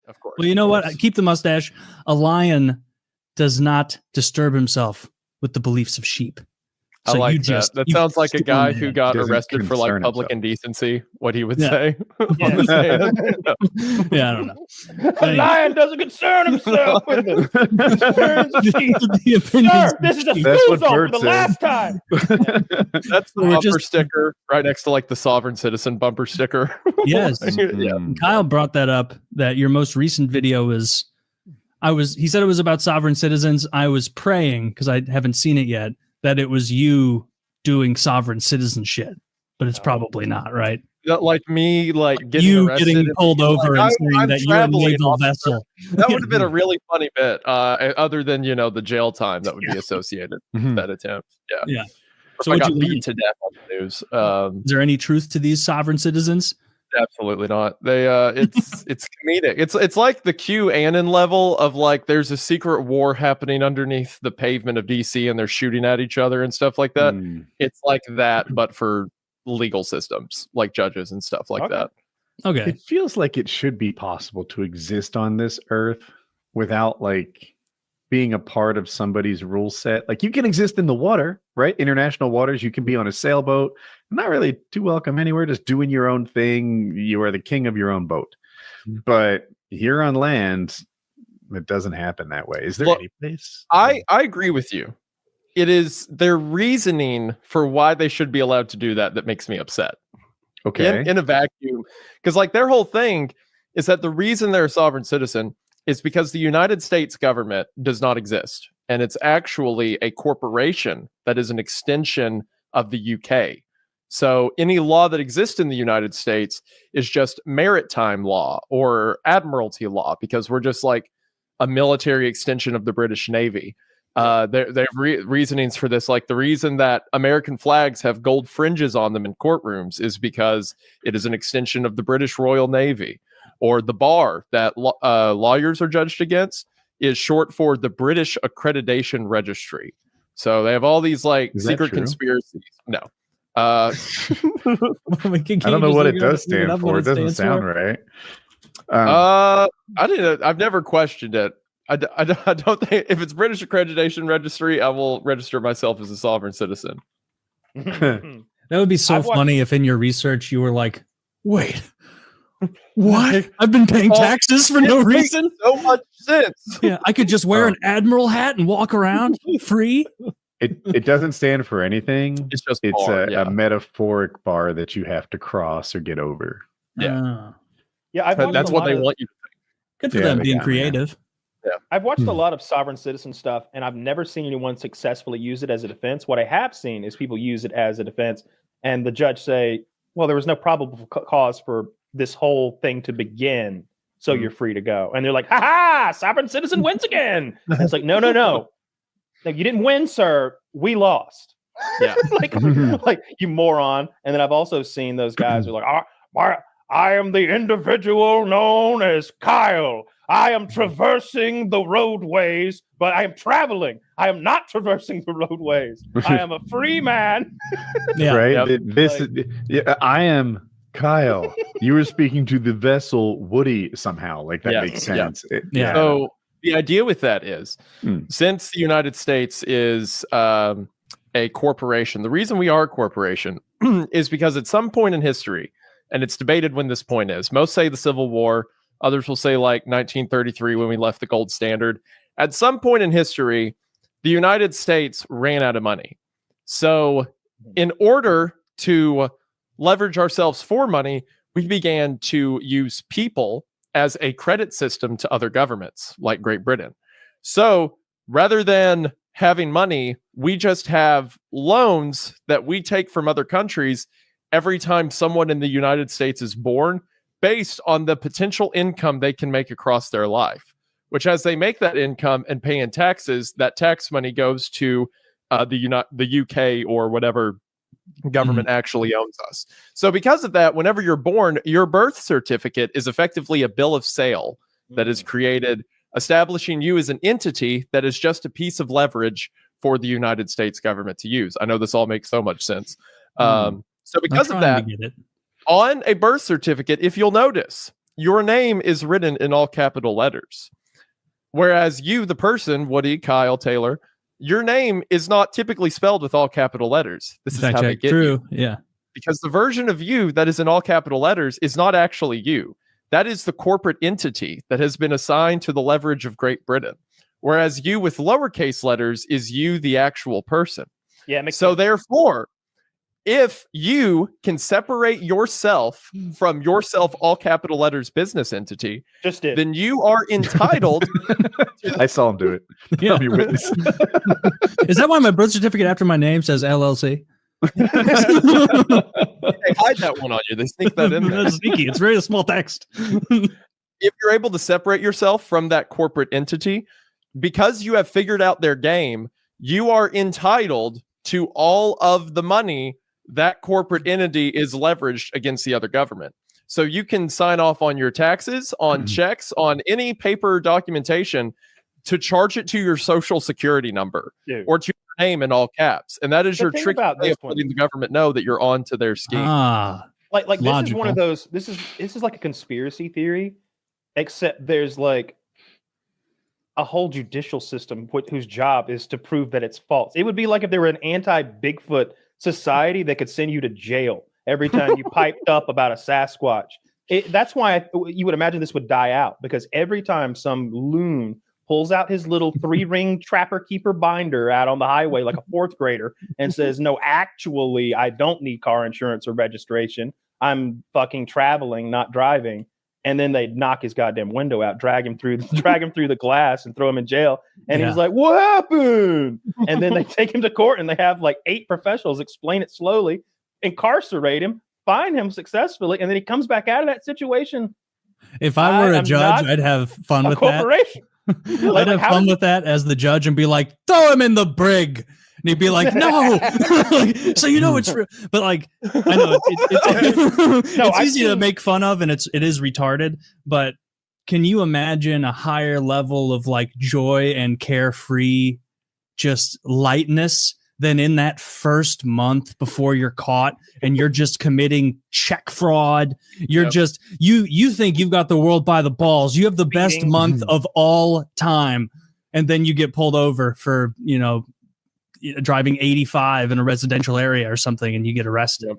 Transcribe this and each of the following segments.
Of course. Well, you know what? Keep the mustache. A lion does not disturb himself with the beliefs of sheep. So I like that. That sounds like a guy who got arrested for like public indecency. What he would say. Yeah, I don't know. A lion doesn't concern himself with the concerns of sheep. Sir, this is a school zone for the last time. That's the bumper sticker right next to like the sovereign citizen bumper sticker. Yes. Kyle brought that up, that your most recent video was, he said it was about sovereign citizens. I was praying, because I haven't seen it yet, that it was you doing sovereign citizen shit, but it's probably not, right? Like me, like getting pulled over and saying that you're a naval vessel. That would have been a really funny bit, other than the jail time that would be associated with that attempt. Yeah. So I got beat to death on the news. Is there any truth to these sovereign citizens? Absolutely not. They it's comedic. It's like the QAnon level of like there's a secret war happening underneath the pavement of DC and they're shooting at each other and stuff like that. It's like that, but for legal systems, like judges and stuff like that. Okay. It feels like it should be possible to exist on this earth without like being a part of somebody's rule set. Like you can exist in the water, right? International waters. You can be on a sailboat. Not really too welcome anywhere, just doing your own thing. You are the king of your own boat. But here on land, it doesn't happen that way. Is there any place? I agree with you. It is their reasoning for why they should be allowed to do that makes me upset. Okay. In a vacuum. Because like their whole thing is that the reason they're a sovereign citizen is because the United States government does not exist. And it's actually a corporation that is an extension of the UK. So any law that exists in the United States is just maritime law or admiralty law, because we're just like a military extension of the British Navy. They have reasonings for this. Like the reason that American flags have gold fringes on them in courtrooms is because it is an extension of the British Royal Navy. Or the bar that lawyers are judged against is short for the British Accreditation Registry. So they have all these like secret conspiracies. No. I don't know what it does stand for. It doesn't sound right. I've never questioned it. I don't think if it's British Accreditation Registry, I will register myself as a sovereign citizen. That would be so funny if in your research you were like, wait, what? I've been paying taxes for no reason. So much sense. Yeah, I could just wear an admiral hat and walk around free. It doesn't stand for anything. It's just a metaphoric bar that you have to cross or get over. Yeah. That's what they want you to think. Good for them being creative. Yeah. I've watched a lot of sovereign citizen stuff, and I've never seen anyone successfully use it as a defense. What I have seen is people use it as a defense, and the judge say, well, there was no probable cause for this whole thing to begin, so you're free to go. And they're like, ha ha, sovereign citizen wins again. And it's like, no. Like, you didn't win, sir. We lost. Yeah. like you moron. And then I've also seen those guys who are like, I am the individual known as Kyle. I am traversing the roadways, but I am traveling. I am not traversing the roadways. I am a free man. Right. Yep. I am Kyle. You were speaking to the vessel Woody somehow. Like that makes sense. Yeah. So the idea with that is, since the United States is a corporation, the reason we are a corporation is because at some point in history, and it's debated when this point is, most say the Civil War, others will say like 1933 when we left the gold standard. At some point in history, the United States ran out of money. So in order to leverage ourselves for money, we began to use people as a credit system to other governments like Great Britain. So rather than having money, we just have loans that we take from other countries every time someone in the United States is born, based on the potential income they can make across their life, which as they make that income and pay in taxes, that tax money goes to the UK or whatever government actually owns us. So because of that, whenever you're born, your birth certificate is effectively a bill of sale that is created, establishing you as an entity that is just a piece of leverage for the United States government to use. I know this all makes so much sense. So because of that, on a birth certificate, if you'll notice, your name is written in all capital letters. Whereas you, the person, Woody, Kyle, Taylor, your name is not typically spelled with all capital letters. This is how they get you. Yeah. Because the version of you that is in all capital letters is not actually you. That is the corporate entity that has been assigned to the leverage of Great Britain. Whereas you with lowercase letters is you, the actual person. Yeah. It makes So sense. therefore, if you can separate yourself from yourself, all capital letters business entity, then you are entitled. I saw him do it. Yeah. I'm your witness. Is that why my birth certificate after my name says LLC? They hide that one on you. They sneak that in there. That's sneaky. It's very small text. If you're able to separate yourself from that corporate entity, because you have figured out their game, you are entitled to all of the money that corporate entity is leveraged against the other government. So you can sign off on your taxes, on checks, on any paper documentation to charge it to your social security number or to your name in all caps. And that is your tricky way of letting the government know that you're on to their scheme. Like this logical. is one of those, this is like a conspiracy theory, except there's like a whole judicial system whose job is to prove that it's false. It would be like if there were an anti-Bigfoot society that could send you to jail every time you piped up about a Sasquatch. That's why you would imagine this would die out, because every time some loon pulls out his little 3-ring trapper keeper binder out on the highway like a 4th grader and says, no, actually, I don't need car insurance or registration. I'm fucking traveling, not driving. And then they knock his goddamn window out, drag him through the glass and throw him in jail. And he's like, what happened? And then they take him to court and they have like 8 professionals explain it slowly, incarcerate him, fine him successfully. And then he comes back out of that situation. If I were a judge, I'd have fun with that. I'd have fun with that as the judge and be like, throw him in the brig. And he'd be like, no. So you know it's real. But like, I know it's easy to make fun of, and it is retarded. But can you imagine a higher level of like joy and carefree, just lightness than in that first month before you're caught and you're just committing check fraud? You're just you think you've got the world by the balls. You have the best month of all time, and then you get pulled over for, you know, driving 85 in a residential area or something, and you get arrested.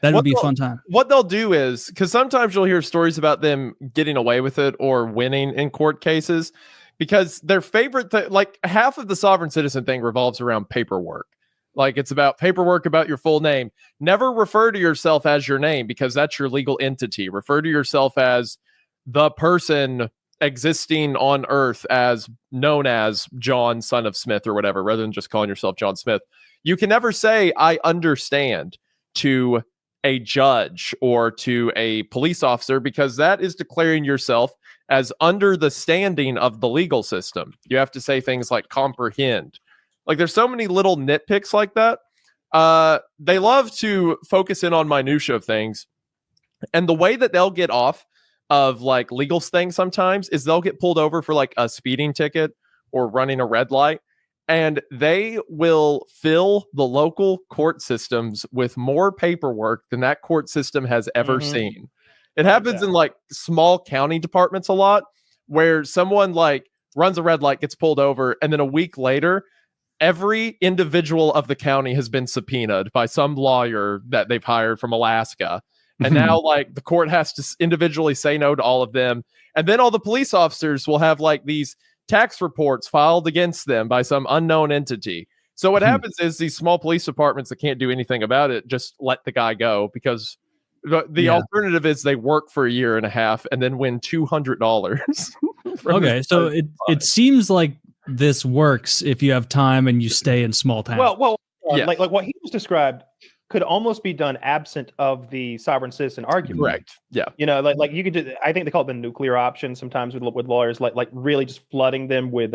That would be a fun time. What they'll do is, because sometimes you'll hear stories about them getting away with it or winning in court cases, because their favorite like half of the sovereign citizen thing revolves around paperwork. Like it's about paperwork about your full name. Never refer to yourself as your name, because that's your legal entity. Refer to yourself as the person existing on earth as known as John, son of Smith, or whatever, rather than just calling yourself John Smith. You can never say I understand to a judge or to a police officer, because that is declaring yourself as under the standing of the legal system. You have to say things like comprehend. Like there's so many little nitpicks like that. They love to focus in on minutia of things, and the way that they'll get off of like legal things sometimes is they'll get pulled over for like a speeding ticket or running a red light, and they will fill the local court systems with more paperwork than that court system has ever seen. It happens in like small county departments a lot, where someone like runs a red light, gets pulled over, and then a week later, every individual of the county has been subpoenaed by some lawyer that they've hired from Alaska. And now, like, the court has to individually say no to all of them. And then all the police officers will have, like, these tax reports filed against them by some unknown entity. So what happens is these small police departments that can't do anything about it just let the guy go, because the alternative is they work for a year and a half and then win $200. Okay, so it seems like this works if you have time and you stay in small towns. Well, like what he just described could almost be done absent of the sovereign citizen argument. Correct. Yeah. You know, like you could do. I think they call it the nuclear option sometimes with lawyers, like really just flooding them with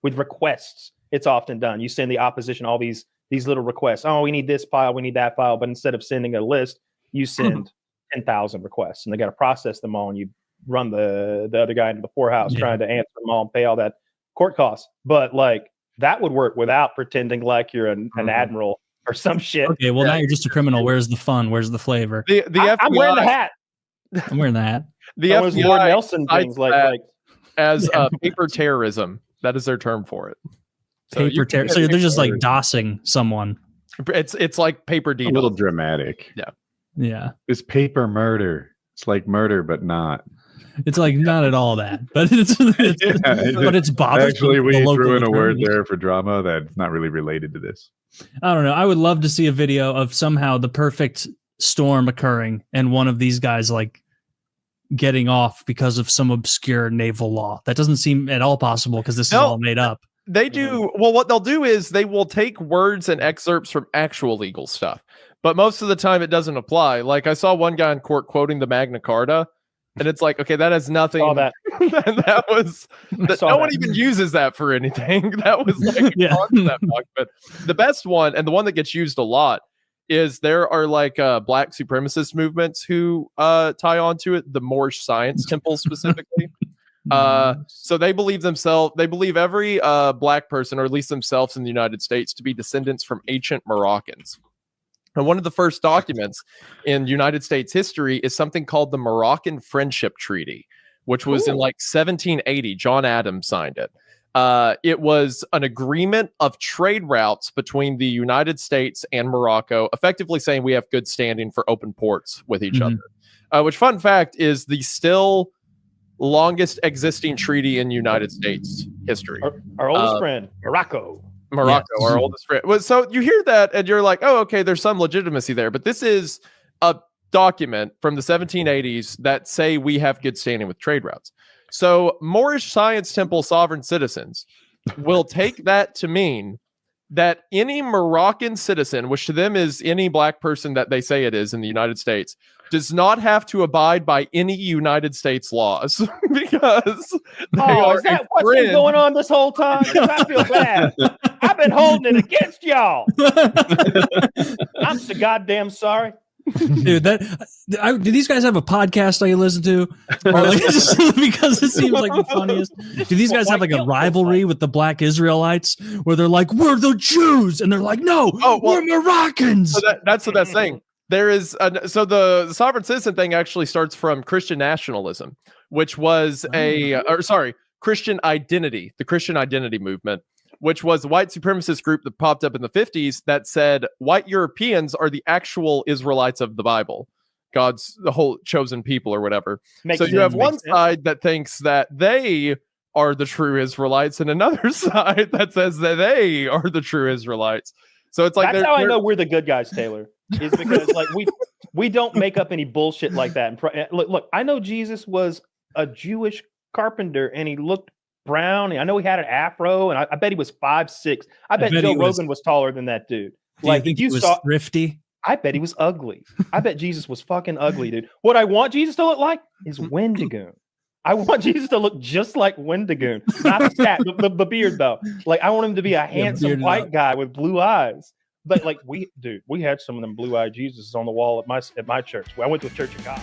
requests. It's often done. You send the opposition all these little requests. Oh, we need this file, we need that file. But instead of sending a list, you send 10,000 requests, and they got to process them all. And you run the other guy into the poorhouse trying to answer them all and pay all that court costs. But like that would work without pretending like you're an admiral or some shit. Okay, well now you're just a criminal. Where's the fun? Where's the flavor? The FBI, I'm wearing the hat. I'm wearing that. The That was FBI Lord Nelson things that as paper terrorism. That is their term for it. Paper terror. So they're just like DOSing someone. It's like paper DDoS. A little dramatic. Yeah. It's paper murder. It's like murder, but not. It's like not at all that, but it's bothers. Actually, we the threw in a word attorneys. there for drama that's not really related to this. I don't know. I would love to see a video of somehow the perfect storm occurring and one of these guys like getting off because of some obscure naval law. That doesn't seem at all possible because this is all made up. They do. Well, what they'll do is they will take words and excerpts from actual legal stuff, but most of the time it doesn't apply. Like I saw one guy in court quoting the Magna Carta, and it's like, okay, that has nothing. Saw that. that was no one even uses that for anything. That was like that book. But the best one, and the one that gets used a lot, is there are like black supremacist movements who tie onto it. The Moorish Science Temple specifically. So they believe every black person, or at least themselves in the United States, to be descendants from ancient Moroccans. And one of the first documents in United States history is something called the Moroccan Friendship Treaty, which was in like 1780. John Adams signed it. It was an agreement of trade routes between the United States and Morocco, effectively saying we have good standing for open ports with each other. Which, fun fact, is the still longest existing treaty in United States history. Our oldest friend, Morocco, our oldest friend. Well, so you hear that and you're like, oh, okay, there's some legitimacy there. But this is a document from the 1780s that say we have good standing with trade routes. So Moorish Science Temple sovereign citizens will take that to mean that any Moroccan citizen, which to them is any black person that they say it is in the United States, does not have to abide by any United States laws because they are is that what's been going on this whole time? I feel bad. I've been holding it against y'all. I'm so goddamn sorry. Dude, do these guys have a podcast I listen to? Or like, because it seems like the funniest. Do these guys have like a rivalry with the Black Israelites where they're like, we're the Jews, and they're like, no, we're Moroccans. So that's the best thing. There is so the sovereign citizen thing actually starts from Christian nationalism, which was Christian identity, the Christian identity movement, which was a white supremacist group that popped up in the 50s that said white Europeans are the actual Israelites of the Bible, God's the whole chosen people or whatever. So you have one side that thinks that they are the true Israelites and another side that says that they are the true Israelites. So it's like that's how I know we're the good guys, Taylor, is because like we don't make up any bullshit like that. And look, I know Jesus was a Jewish carpenter and he looked brown. I know he had an afro, and I bet he was 5'6". I bet Joe Rogan was taller than that dude. Like you saw thrifty. I bet he was ugly. I bet Jesus was fucking ugly, dude. What I want Jesus to look like is Wendigoon. I want Jesus to look just like Wendigoon, not the beard though. Like I want him to be a handsome white guy with blue eyes. But like we had some of them blue-eyed Jesuses on the wall at my church. I went to a church of God.